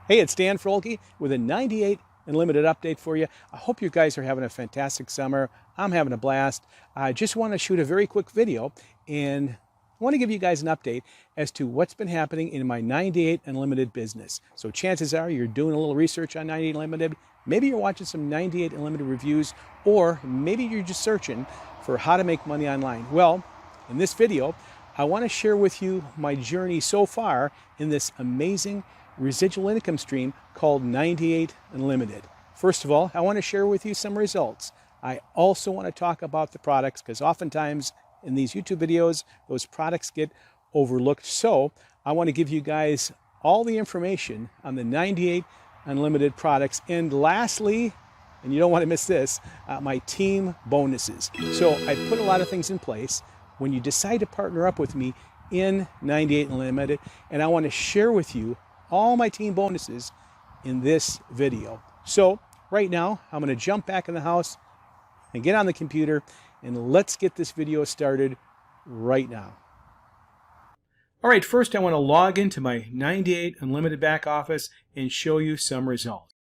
Hey, it's Dan Froelke with a 98 Unlimited update for you. I hope you guys are having a fantastic summer. I'm having a blast. I just want to shoot a very quick video and I want to give you guys an update as to what's been happening in my 98 Unlimited business. So chances are you're doing a little research on 98 Unlimited. Maybe you're watching some 98 Unlimited reviews, or maybe you're just searching for how to make money online. Well, in this video, I want to share with you my journey so far in this amazing residual income stream called 98 Unlimited. First of all, I want to share with you some results. I also want to talk about the products, because oftentimes in these YouTube videos, those products get overlooked. So I want to give you guys all the information on the 98 Unlimited products. And lastly, and you don't want to miss this, my team bonuses. So I put a lot of things in place when you decide to partner up with me in 98 Unlimited, and I want to share with you all my team bonuses in this video. So right now, I'm going to jump back in the house and get on the computer, and let's get this video started right now. All right, first I want to log into my 98 Unlimited back office and show you some results.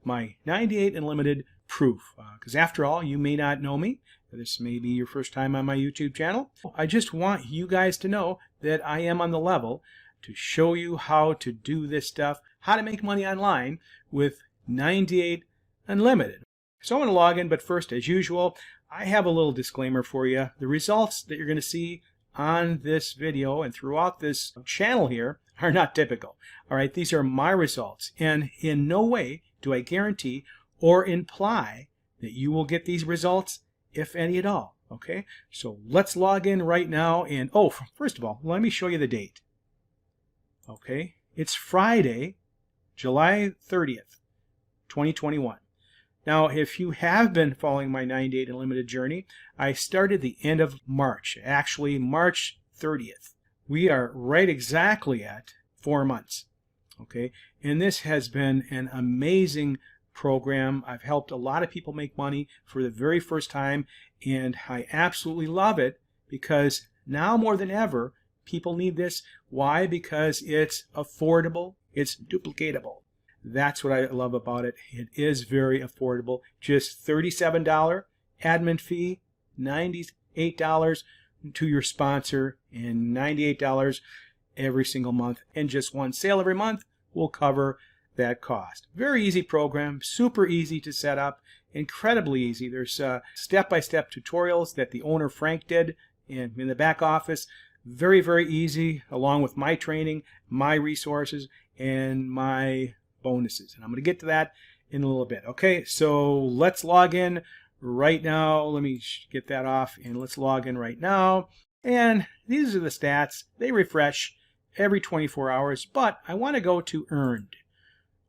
My 98 Unlimited proof, because after all, you may not know me. This may be your first time on my YouTube channel. I just want you guys to know that I am on the level to show you how to do this stuff, how to make money online with 98 Unlimited. So I'm going to log in, but first, as usual, I have a little disclaimer for you. The results that you're going to see on this video and throughout this channel here are not typical. All right, these are my results, and in no way do I guarantee or imply that you will get these results, if any at all. Okay, so let's log in right now, and first of all, let me show you the date. Okay, it's Friday, July 30th, 2021. Now, if you have been following my 98 Unlimited journey, I started the end of March, actually March 30th. We are right exactly at 4 months. Okay, and this has been an amazing program. I've helped a lot of people make money for the very first time, and I absolutely love it because now more than ever, people need this. Why? Because it's affordable, it's duplicatable. That's what I love about it. It is very affordable. Just $37 admin fee, $98 to your sponsor, and $98 every single month. And just one sale every month will cover that cost. Very easy program, super easy to set up, incredibly easy. There's step-by-step tutorials that the owner Frank did in the back office. Very, very easy, along with my training, my resources, and my bonuses. And I'm going to get to that in a little bit. Okay, so let's log in right now. Let me get that off, and let's log in right now. And these are the stats. They refresh every 24 hours, but I want to go to earned.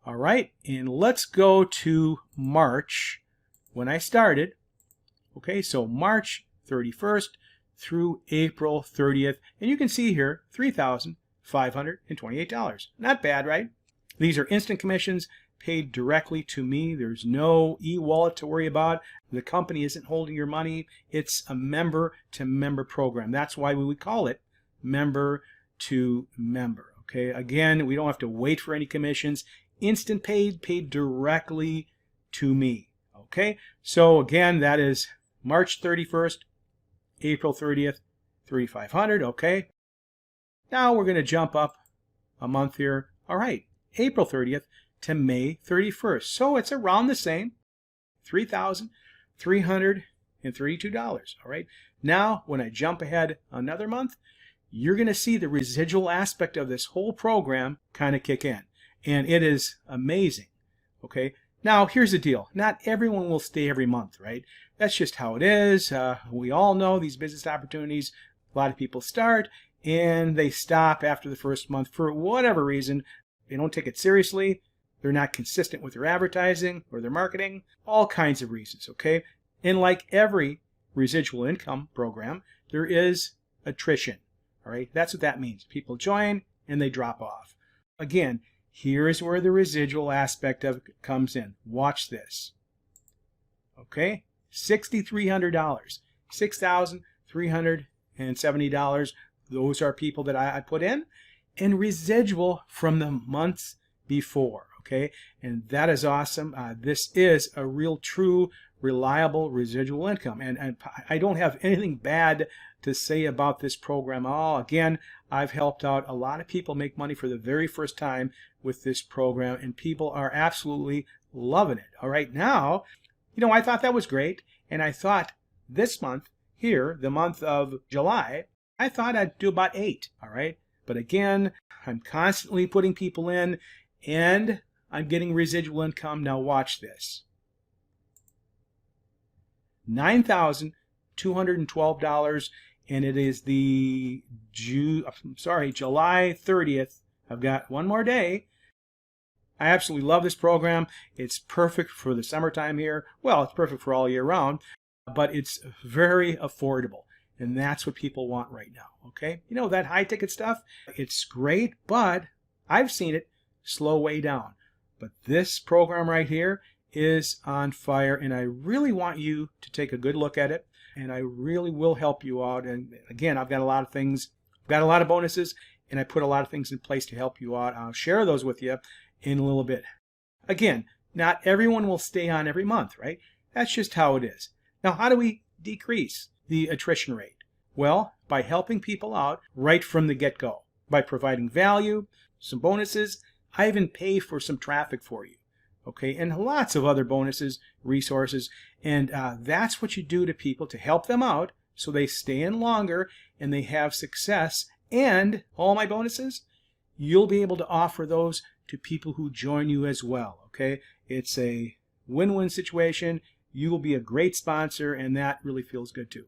All right, and let's go to March when I started. Okay, so March 31st through April 30th, and you can see here $3,528. Not bad, right? These are instant commissions paid directly to me. There's no e-wallet to worry about. The company isn't holding your money. It's a member-to-member program. That's why we would call it member-to-member. Okay, again, we don't have to wait for any commissions. Instant paid directly to me. Okay, so again, that is March 31st, April 30th, $3,500. Okay, now we're going to jump up a month here. All right, April 30th to May 31st. So it's around the same, $3,332. All right, now when I jump ahead another month, you're going to see the residual aspect of this whole program kind of kick in. And it is amazing. Okay, now here's the deal. Not everyone will stay every month, right? That's just how it is. We all know these business opportunities, a lot of people start and they stop after the first month for whatever reason. They don't take it seriously. They're not consistent with their advertising or their marketing. All kinds of reasons, okay? And like every residual income program, there is attrition, all right? That's what that means. People join and they drop off. Again, here is where the residual aspect of it comes in. Watch this. Okay, $6,300, $6,370. Those are people that I put in, and residual from the months before. Okay, and that is awesome. This is a real, true, reliable residual income, and I don't have anything bad to say about this program at all. Again, I've helped out a lot of people make money for the very first time with this program, and people are absolutely loving it. All right, now, I thought that was great, and I thought this month here, the month of July, I thought I'd do about 8. All right, but again, I'm constantly putting people in, and I'm getting residual income. Now watch this. $9,212, and it is the July 30th. I've got one more day. I absolutely love this program. It's perfect for the summertime here. Well, it's perfect for all year round, but it's very affordable, and that's what people want right now. Okay, that high ticket stuff, it's great, but I've seen it slow way down. But this program right here is on fire, and I really want you to take a good look at it, and I really will help you out. And again, I've got a lot of things, I've got a lot of bonuses, and I put a lot of things in place to help you out. I'll share those with you in a little bit. Again, not everyone will stay on every month, right? That's just how it is. Now, how do we decrease the attrition rate? Well, by helping people out right from the get-go, by providing value, some bonuses. I even pay for some traffic for you, okay, and lots of other bonuses, resources, and that's what you do to people to help them out so they stay in longer and they have success. And all my bonuses, you'll be able to offer those to people who join you as well, okay? It's a win-win situation. You will be a great sponsor, and that really feels good too.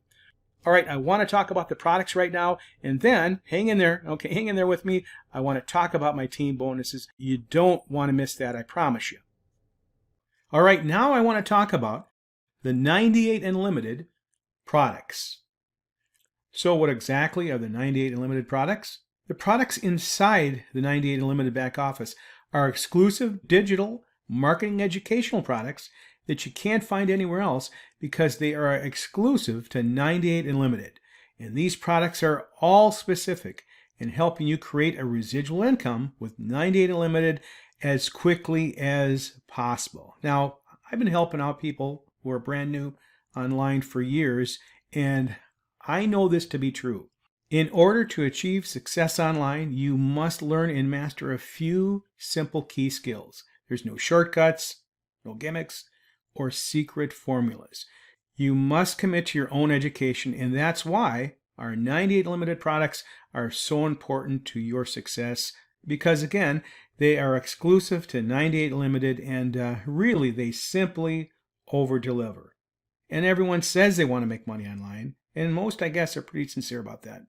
All right, I want to talk about the products right now, and then hang in there, okay? Hang in there with me. I want to talk about my team bonuses. You don't want to miss that, I promise you. All right, now I want to talk about the 98 Unlimited products. So what exactly are the 98 Unlimited products? The products inside the 98 Unlimited back office are exclusive digital marketing educational products that you can't find anywhere else because they are exclusive to 98 Unlimited. And these products are all specific in helping you create a residual income with 98 Unlimited as quickly as possible. Now, I've been helping out people who are brand new online for years, and I know this to be true. In order to achieve success online, you must learn and master a few simple key skills. There's no shortcuts, no gimmicks, or secret formulas. You must commit to your own education, and that's why our 98 Limited products are so important to your success, because again, they are exclusive to 98 Limited, and really they simply over-deliver. And everyone says they want to make money online, and most, I guess, are pretty sincere about that.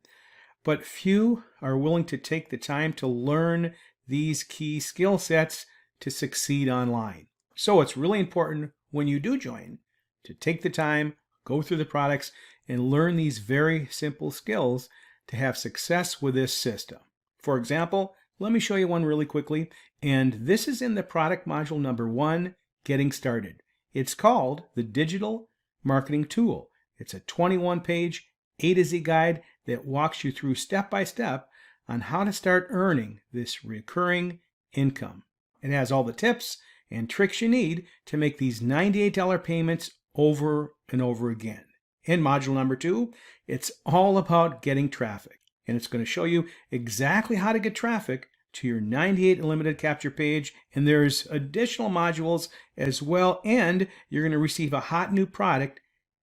But few are willing to take the time to learn these key skill sets to succeed online. So it's really important when you do join to take the time, go through the products, and learn these very simple skills to have success with this system. For example, let me show you one really quickly, and this is in the product module number 1, Getting Started. It's called the Digital Marketing Tool. It's a 21-page A to Z guide that walks you through step by step on how to start earning this recurring income. It has all the tips and tricks you need to make these $98 payments over and over again. In module number 2, it's all about getting traffic, and it's going to show you exactly how to get traffic to your 98 Unlimited capture page, and there's additional modules as well, and you're going to receive a hot new product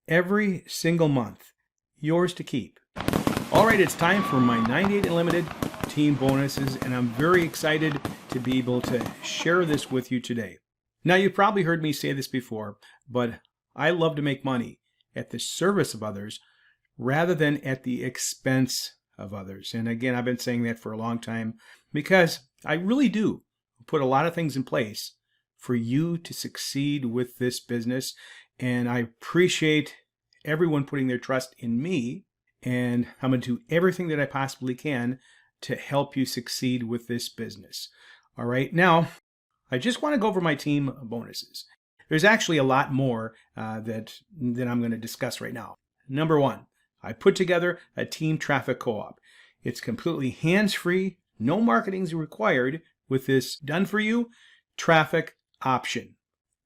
every single month, yours to keep. All right, it's time for my 98 Unlimited team bonuses, and I'm very excited to be able to share this with you today. Now, you've probably heard me say this before, but I love to make money at the service of others rather than at the expense of others. And again, I've been saying that for a long time because I really do put a lot of things in place for you to succeed with this business. And I appreciate everyone putting their trust in me, and I'm going to do everything that I possibly can to help you succeed with this business. All right, now I just want to go over my team bonuses. There's actually a lot more that I'm going to discuss right now. Number 1, I put together a team traffic co-op. It's completely hands-free, no marketing is required with this done for you traffic option.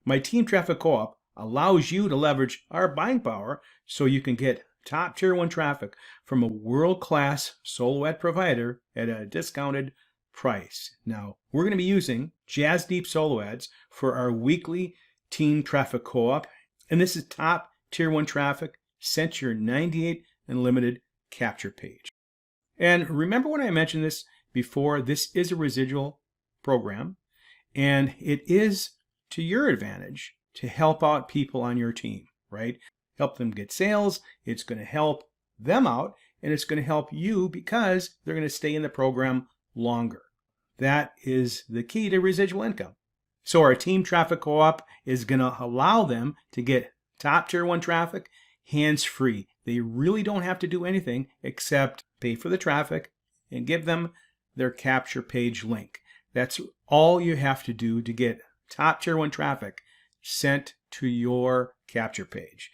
My Team Traffic Co-op allows you to leverage our buying power so you can get top tier 1 traffic from a world-class solo ad provider at a discounted price. Now, we're going to be using Jasdeep solo ads for our weekly Team Traffic Co-op, and this is top tier 1 traffic sent to your 98 Unlimited capture page. And remember when I mentioned this before, this is a residual program, and it is to your advantage to help out people on your team, right? Help them get sales. It's going to help them out, and it's going to help you because they're going to stay in the program longer. That is the key to residual income. So our Team Traffic Co-op is going to allow them to get top tier 1 traffic hands-free. They really don't have to do anything except pay for the traffic and give them their capture page link. That's all you have to do to get top tier 1 traffic sent to your capture page.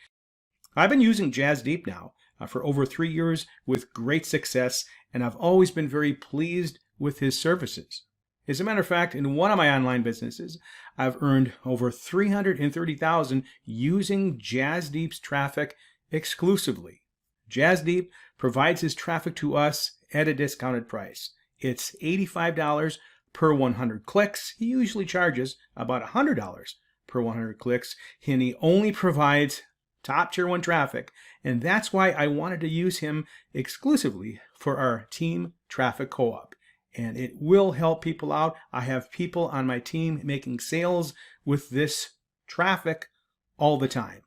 I've been using Jasdeep now for over 3 years with great success, and I've always been very pleased with his services. As a matter of fact, in one of my online businesses, I've earned over $330,000 using Jasdeep's traffic exclusively. Jasdeep provides his traffic to us at a discounted price. It's $85 per 100 clicks. He usually charges about $100 per 100 clicks, and he only provides top tier 1 traffic, and that's why I wanted to use him exclusively for our Team Traffic Co-op. And it will help people out. I have people on my team making sales with this traffic all the time.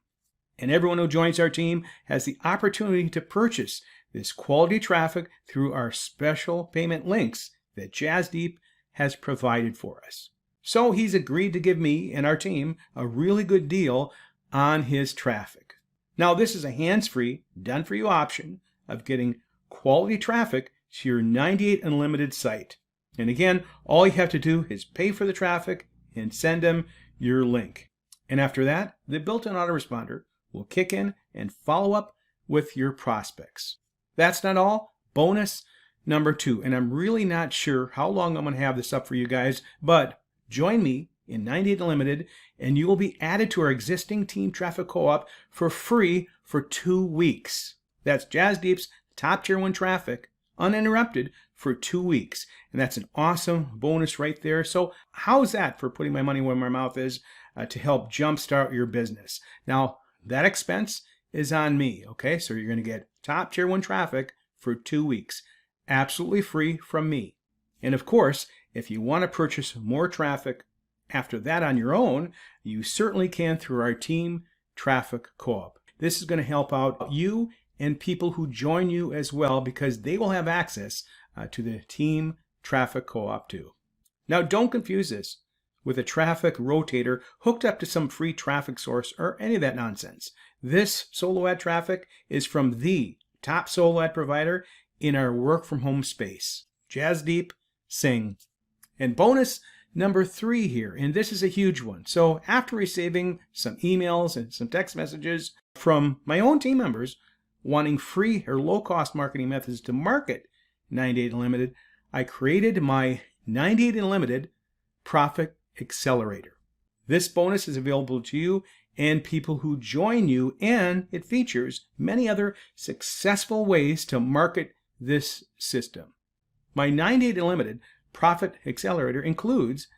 And everyone who joins our team has the opportunity to purchase this quality traffic through our special payment links that Jasdeep has provided for us. So he's agreed to give me and our team a really good deal on his traffic. Now, this is a hands-free, done-for-you option of getting quality traffic to your 98 Unlimited site. And again, all you have to do is pay for the traffic and send them your link. And after that, the built-in autoresponder will kick in and follow up with your prospects. That's not all. Bonus number 2, and I'm really not sure how long I'm going to have this up for you guys, but join me in 98 Unlimited and you will be added to our existing Team Traffic Co-op for free for 2 weeks. That's Jasdeep's top tier 1 traffic uninterrupted for 2 weeks. And that's an awesome bonus right there. So how's that for putting my money where my mouth is to help jumpstart your business? Now, that expense is on me, okay? So you're going to get top tier 1 traffic for 2 weeks, absolutely free from me. And of course, if you want to purchase more traffic after that on your own, you certainly can through our Team Traffic Co-op. This is going to help out you and people who join you as well, because they will have access to the Team Traffic Co-op too. Now, don't confuse this with a traffic rotator hooked up to some free traffic source or any of that nonsense. This solo ad traffic is from the top solo ad provider in our work from home space, Jasdeep Singh. And bonus number 3 here, and this is a huge one. So after receiving some emails and some text messages from my own team members wanting free or low-cost marketing methods to market 98 Unlimited, I created my 98 Unlimited Profit Accelerator. This bonus is available to you and people who join you, and it features many other successful ways to market this system. My 98 Unlimited Profit Accelerator includes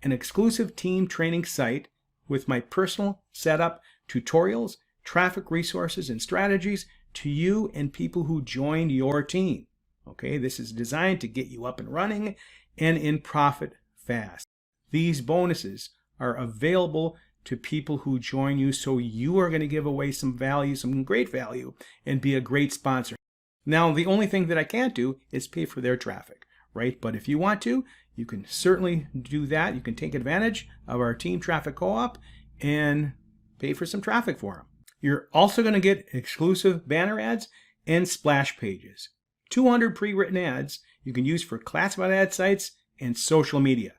an exclusive team training site with my personal setup, tutorials, traffic resources, and strategies to you and people who join your team. Okay, this is designed to get you up and running and in profit fast. These bonuses are available to people who join you, so you are going to give away some value, some great value, and be a great sponsor. Now, the only thing that I can't do is pay for their traffic, right? But if you want to, you can certainly do that. You can take advantage of our Team Traffic Co-op and pay for some traffic for them. You're also going to get exclusive banner ads and splash pages. 200 pre-written ads you can use for classified ad sites and social media.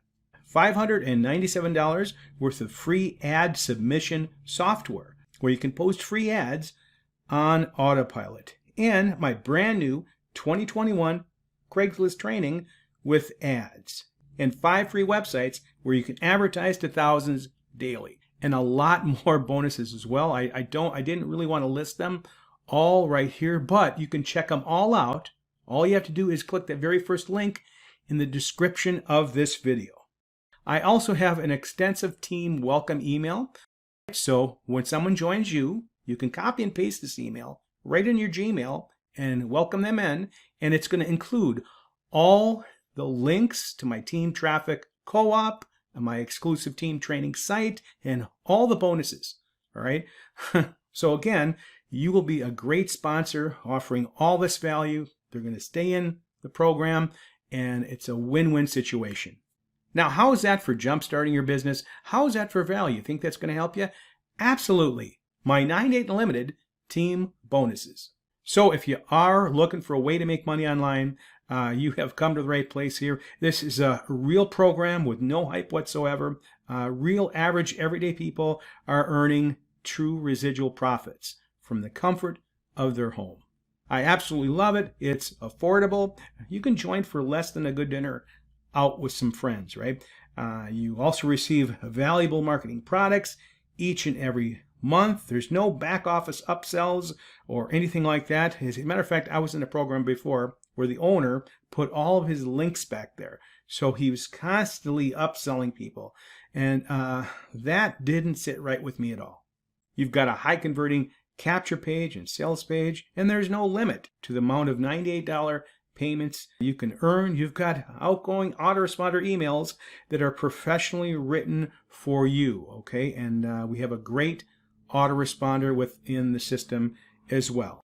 $597 worth of free ad submission software where you can post free ads on autopilot. And my brand new 2021 Craigslist training with ads. And 5 free websites where you can advertise to thousands daily, and a lot more bonuses as well. I didn't really want to list them all right here, but you can check them all out. All you have to do is click that very first link in the description of this video. I also have an extensive team welcome email. So when someone joins you, you can copy and paste this email right in your Gmail and welcome them in. And it's going to include all the links to my team traffic co-op, my exclusive team training site, and all the bonuses. All right. So again, you will be a great sponsor offering all this value. They're going to stay in the program, and it's a win-win situation. Now, how is that for jumpstarting your business? How is that for value? Think that's going to help you? Absolutely. My 98 Unlimited team bonuses. So if you are looking for a way to make money online, you have come to the right place here. This is a real program with no hype whatsoever. Real average everyday people are earning true residual profits from the comfort of their home. I absolutely love it. It's affordable. You can join for less than a good dinner out with some friends, right? You also receive valuable marketing products each and every month. There's no back office upsells or anything like that. As a matter of fact, I was in a program before where the owner put all of his links back there. So he was constantly upselling people. And that didn't sit right with me at all. You've got a high converting capture page and sales page, and there's no limit to the amount of $98 payments you can earn. You've got outgoing autoresponder emails that are professionally written for you, okay? And we have a great autoresponder within the system as well.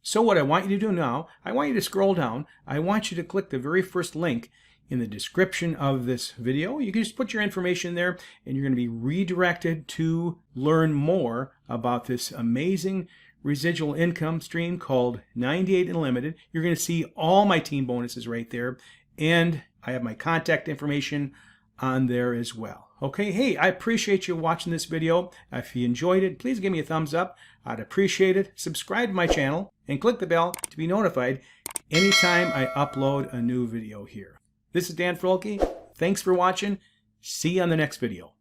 So what I want you to do now, I want you to scroll down. I want you to click the very first link in the description of this video. You can just put your information there, and you're going to be redirected to learn more about this amazing residual income stream called 98 Unlimited. You're going to see all my team bonuses right there, and I have my contact information on there as well. Okay, hey, I appreciate you watching this video. If you enjoyed it, please give me a thumbs up. I'd appreciate it. Subscribe to my channel and click the bell to be notified anytime I upload a new video here. This is Dan Froelke. Thanks for watching. See you on the next video.